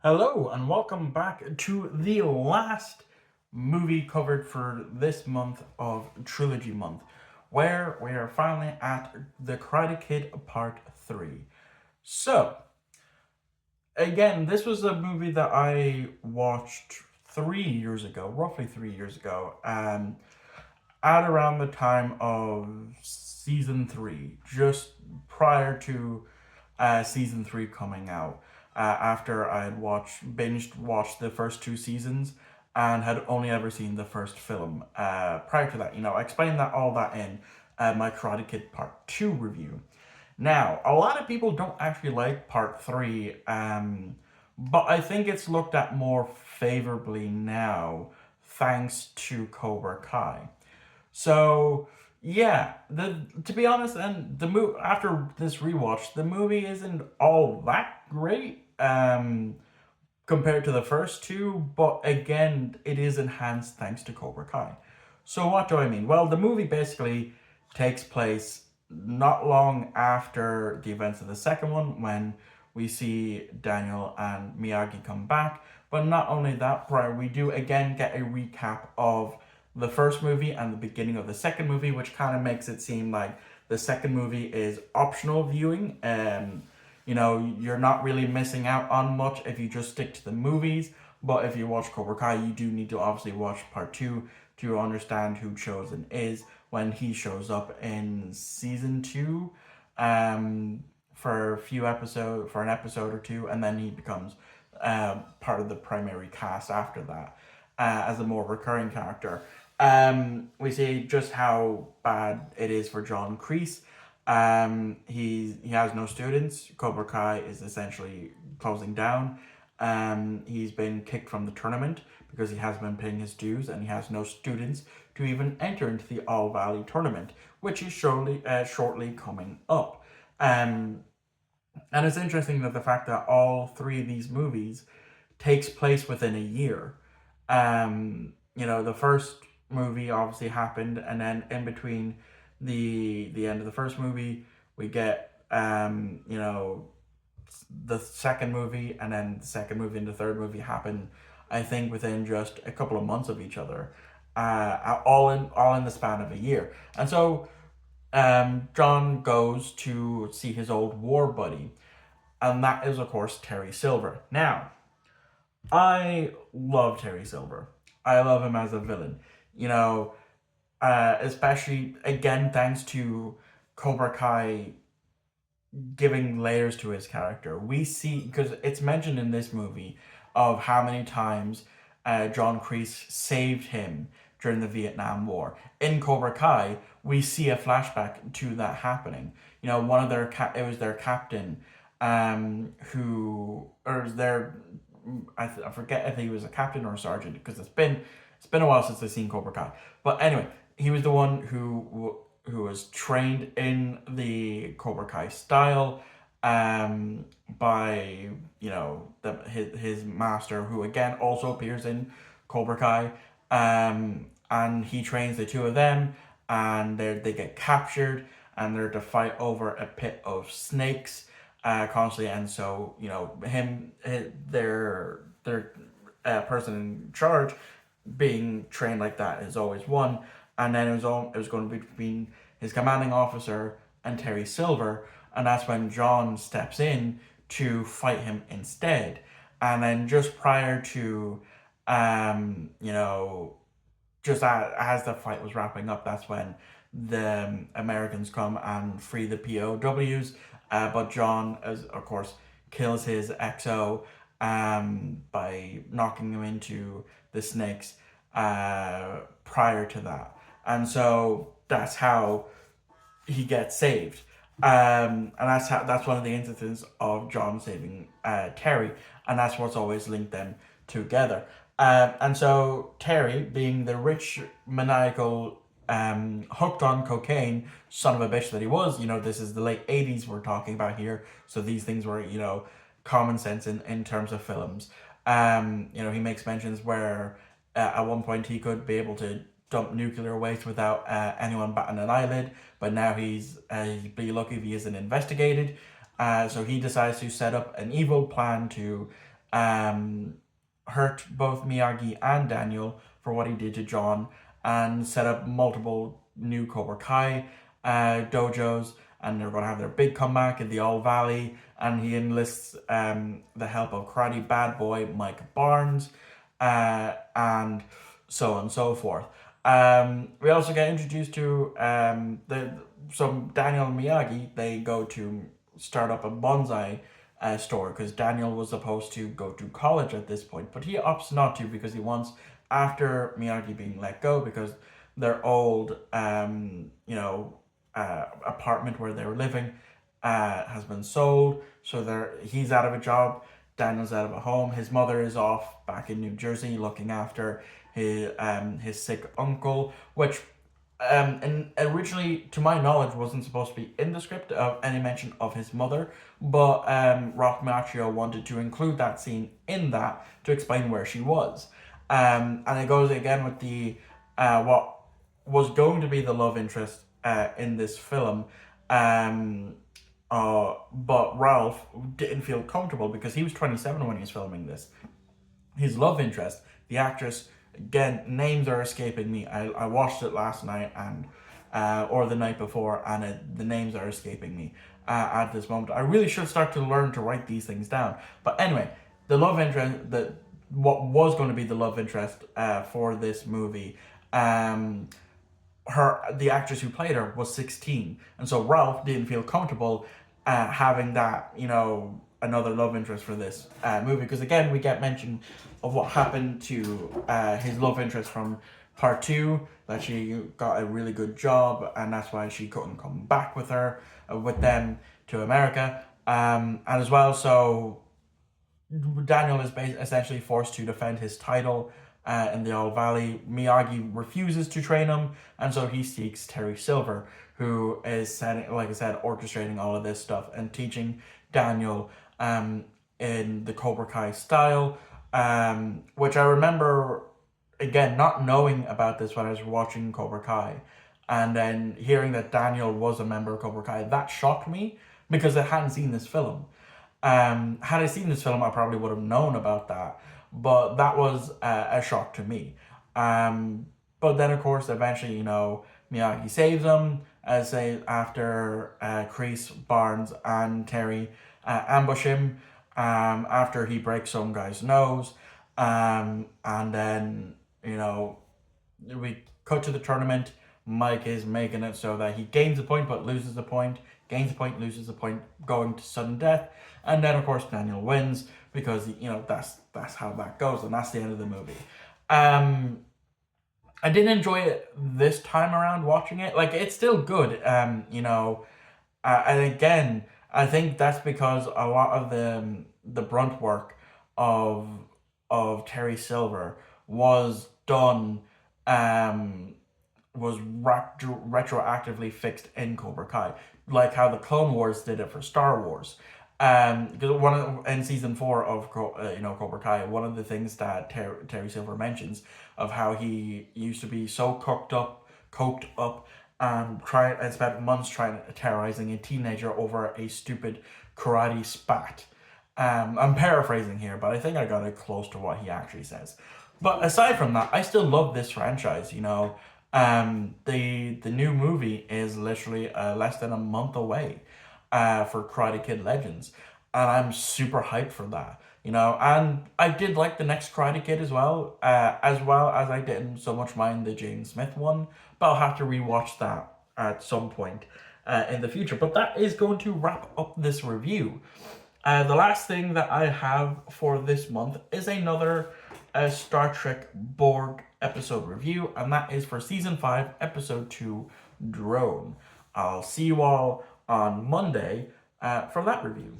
Hello and welcome back to the last movie covered for this month of Trilogy Month, where we are finally at The Karate Kid Part 3. So, again, this was a movie that I watched 3 years ago, roughly 3 years ago, at around the time of season 3, just prior to season 3 coming out, after I had binged watched the first two seasons and had only ever seen the first film. Prior to that, I explained all that in my Karate Kid Part 2 review. Now, a lot of people don't actually like Part 3, but I think it's looked at more favorably now thanks to Cobra Kai. So yeah, the to be honest, and the movie after this rewatch, the movie isn't all that great compared to the first two, but again, it is enhanced thanks to Cobra Kai. So what do I mean? Well, the movie basically takes place not long after the events of the second one when we see Daniel and Miyagi come back. But not only that, prior we do again get a recap of the first movie and the beginning of the second movie, which kind of makes it seem like the second movie is optional viewing. You're not really missing out on much if you just stick to the movies. But if you watch Cobra Kai, you do need to obviously watch part two to understand who Chosen is when he shows up in season two, for an episode or two, and then he becomes part of the primary cast after that, as a more recurring character. We see just how bad it is for John Kreese. He has no students. Cobra Kai is essentially closing down. He's been kicked from the tournament because he has been paying his dues, and he has no students to even enter into the All Valley tournament, which is shortly coming up. Um, and it's interesting that the fact that all three of these movies takes place within a year. The first movie obviously happened, and then in between the end of the first movie, we get the second movie, and then the second movie and the third movie happen. I think within just a couple of months of each other, all in the span of a year, and so John goes to see his old war buddy, and that is of course Terry Silver. Now, I love Terry Silver. I love him as a villain. You know, especially again thanks to Cobra Kai giving layers to his character. We see because it's mentioned in this movie of how many times John Kreese saved him during the Vietnam War. In Cobra Kai, we see a flashback to that happening. One of it was their captain, who or was their I forget if he was a captain or a sergeant because it's been a while since I've seen Cobra Kai. But anyway, he was the one who was trained in the Cobra Kai style, by his master, who again also appears in Cobra Kai, and he trains the two of them, and they get captured, and they're to fight over a pit of snakes, constantly, and so their person in charge being trained like that is always one, and then it was going to be between his commanding officer and Terry Silver, and that's when John steps in to fight him instead. And then just prior to, just as the fight was wrapping up, that's when the Americans come and free the POWs. But John, as of course, kills his XO, by knocking him into the snakes, prior to that, and so that's how he gets saved. And that's one of the instances of John saving Terry, and that's what's always linked them together. And so Terry, being the rich, maniacal, hooked on cocaine son of a bitch that he was, this is the late 80s we're talking about here, so these things were, common sense in terms of films. He makes mentions where at one point he could be able to dump nuclear waste without anyone batting an eyelid, but now he'd be lucky if he isn't investigated. So he decides to set up an evil plan to hurt both Miyagi and Daniel for what he did to John, and set up multiple new Cobra Kai dojos, and they're going to have their big comeback in the All Valley, and he enlists the help of karate bad boy Mike Barnes, and so on and so forth. We also get introduced to some Daniel and Miyagi. They go to start up a bonsai store because Daniel was supposed to go to college at this point, but he opts not to because he wants, after Miyagi being let go, because their old apartment where they were living has been sold, so he's out of a job. Daniel's out of a home. His mother is off back in New Jersey looking after his sick uncle, which and originally, to my knowledge, wasn't supposed to be in the script of any mention of his mother, but Rock Macchio wanted to include that scene in that to explain where she was. And it goes again with the what was going to be the love interest in this film. But Ralph didn't feel comfortable because he was 27 when he was filming this. His love interest, the actress, again, names are escaping me. I watched it last night and or the night before, and the names are escaping me at this moment. I really should start to learn to write these things down. But anyway, the love interest, what was going to be the love interest for this movie, the actress who played her was 16, and so Ralph didn't feel comfortable having that, another love interest for this movie, because again we get mention of what happened to his love interest from part two, that she got a really good job and that's why she couldn't come back with them to America, and as well, so Daniel is essentially forced to defend his title in the All Valley. Miyagi refuses to train him, and so he seeks Terry Silver, who is setting, like I said, orchestrating all of this stuff and teaching Daniel in the Cobra Kai style, which I remember, again, not knowing about this when I was watching Cobra Kai, and then hearing that Daniel was a member of Cobra Kai. That shocked me because I hadn't seen this film. Had I seen this film, I probably would have known about that, but that was a shock to me. But then, of course, eventually, Miyagi saves him, say after Kreese, Barnes, and Terry ambush him after he breaks some guy's nose, and then we cut to the tournament. Mike is making it so that he gains a point but loses a point, gains a point, loses a point, going to sudden death, and then of course Daniel wins because that's how that goes, and that's the end of the movie. I didn't enjoy it this time around watching it. Like, it's still good, and again, I think that's because a lot of the brunt work of Terry Silver was done, was retroactively fixed in Cobra Kai, like how the Clone Wars did it for Star Wars. Because in season 4 of Cobra Kai, one of the things that Terry Silver mentions of how he used to be so coked up, and spent months terrorizing a teenager over a stupid karate spat. I'm paraphrasing here, but I think I got it close to what he actually says. But aside from that, I still love this franchise. The new movie is literally less than a month away for Karate Kid Legends, and I'm super hyped for that. And I did like the next Karate Kid as well as I didn't so much mind the Jaden Smith one, but I'll have to rewatch that at some point in the future. But that is going to wrap up this review. The last thing that I have for this month is another Star Trek Borg episode review, and that is for Season 5, Episode 2, Drone. I'll see you all on Monday for that review.